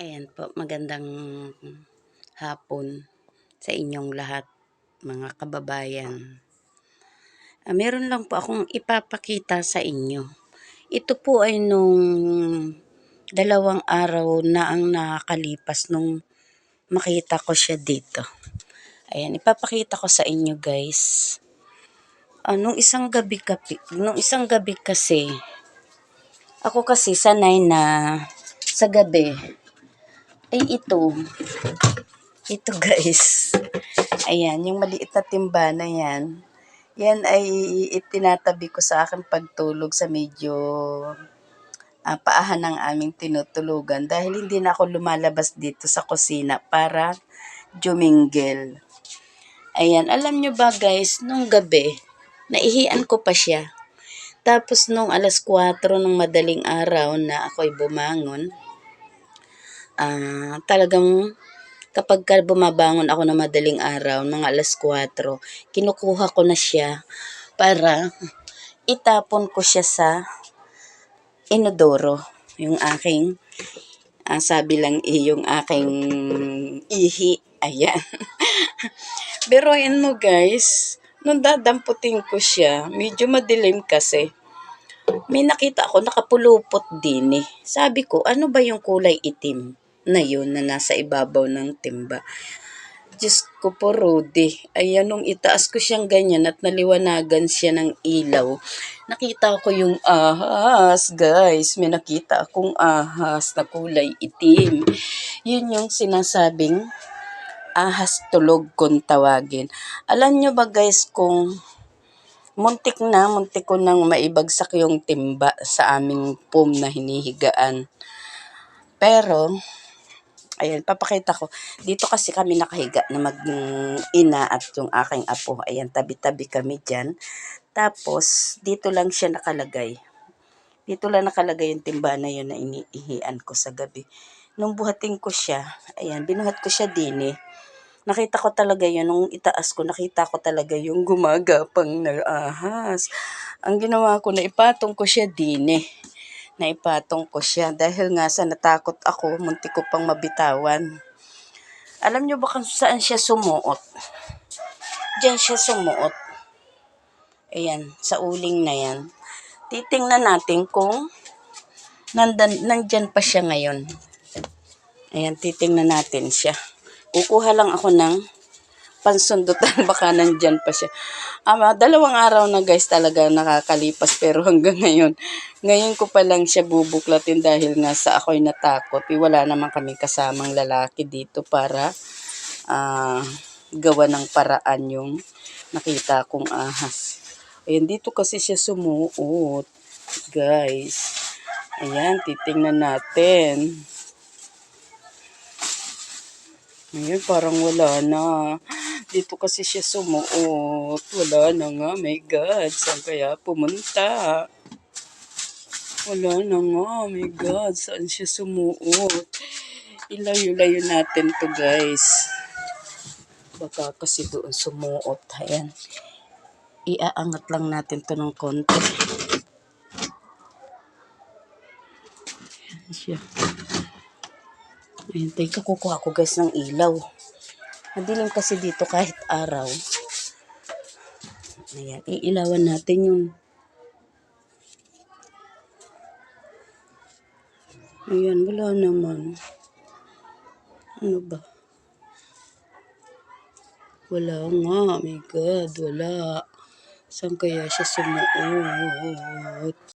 Ayan po, magandang hapon sa inyong lahat, mga kababayan. Meron lang po akong ipapakita sa inyo. Ito po ay nung 2 araw na ang nakakalipas nung makita ko siya dito. Ayan, ipapakita ko sa inyo guys. Nung isang gabi kasi, ako kasi sanay na sa gabi, ay ito guys. Ayan, yung maliit na timba na yan. Yan ay itinatabi ko sa aking pagtulog sa medyo paahan ng aming tinutulugan dahil hindi na ako lumalabas dito sa kusina para juminggel. Ayan, alam nyo ba guys, nung gabi, naihian ko pa siya. Tapos nung 4:00 ng madaling araw na ako'y bumangon, talagang kapag bumabangon ako ng madaling araw, mga 4:00, kinukuha ko na siya para itapon ko siya sa inodoro. Yung aking, sabi lang yung aking ihi. Ayan. Biruin mo guys, nung dadamputin ko siya, medyo madilim kasi. May nakita ako, nakapulupot din eh. Sabi ko, ano ba yung kulay itim na yun na nasa ibabaw ng timba? Diyos ko po, Rudy. Ayan, nung itaas ko siyang ganyan at naliwanagan siya ng ilaw, nakita ko yung ahas, guys. May nakita akong ahas na kulay itim. Yun yung sinasabing ahas tulog kung tawagin. Alam nyo ba guys kung muntik ko nang maibagsak yung timba sa aming pum na hinihigaan. Pero, ayan, papakita ko. Dito kasi kami nakahiga na mag-ina at yung aking apo. Ayan, tabi-tabi kami dyan. Tapos, dito lang siya nakalagay. Dito lang nakalagay yung timba na yun na iniihian ko sa gabi. Nung buhatin ko siya, ayan, binuhat ko siya din eh. Nakita ko talaga yun, nung itaas ko, nakita ko talaga yung gumagapang na ahas. Ang ginawa ko, naipatong ko siya din eh. Naipatong ko siya dahil nga sa natakot ako, muntik ko pang mabitawan. Alam nyo ba kung saan siya sumuot? Diyan siya sumuot. Ayan, sa uling na yan. Titingnan natin kung nandyan pa siya ngayon. Ayan, titingnan natin siya. Kukuha lang ako ng pansundutan, baka nandyan pa siya. 2 araw na guys talaga nakakalipas pero hanggang ngayon ko pa lang siya bubuklatin dahil nga sa ako'y natakot. Wala naman kaming kasamang lalaki dito para gawa ng paraan yung nakita kong ahas. Ayan, dito kasi siya sumuot, guys. Ayan, titingnan natin. Ayan, parang wala na. Dito kasi siya sumuot. Wala na nga, my God. Saan kaya pumunta? Wala na nga, my God. Saan siya sumuot? Ilayo-layo natin to guys. Baka kasi doon sumuot. Ayan. Iaangat lang natin to ng konti. Ayan siya. Ayan, teka, kukuha ko guys ng ilaw. Madilim kasi dito kahit araw. Ayan, iilawan natin yun. Ayan, wala naman. Ano ba? Wala nga, my God, wala. Saan kaya siya sumuot?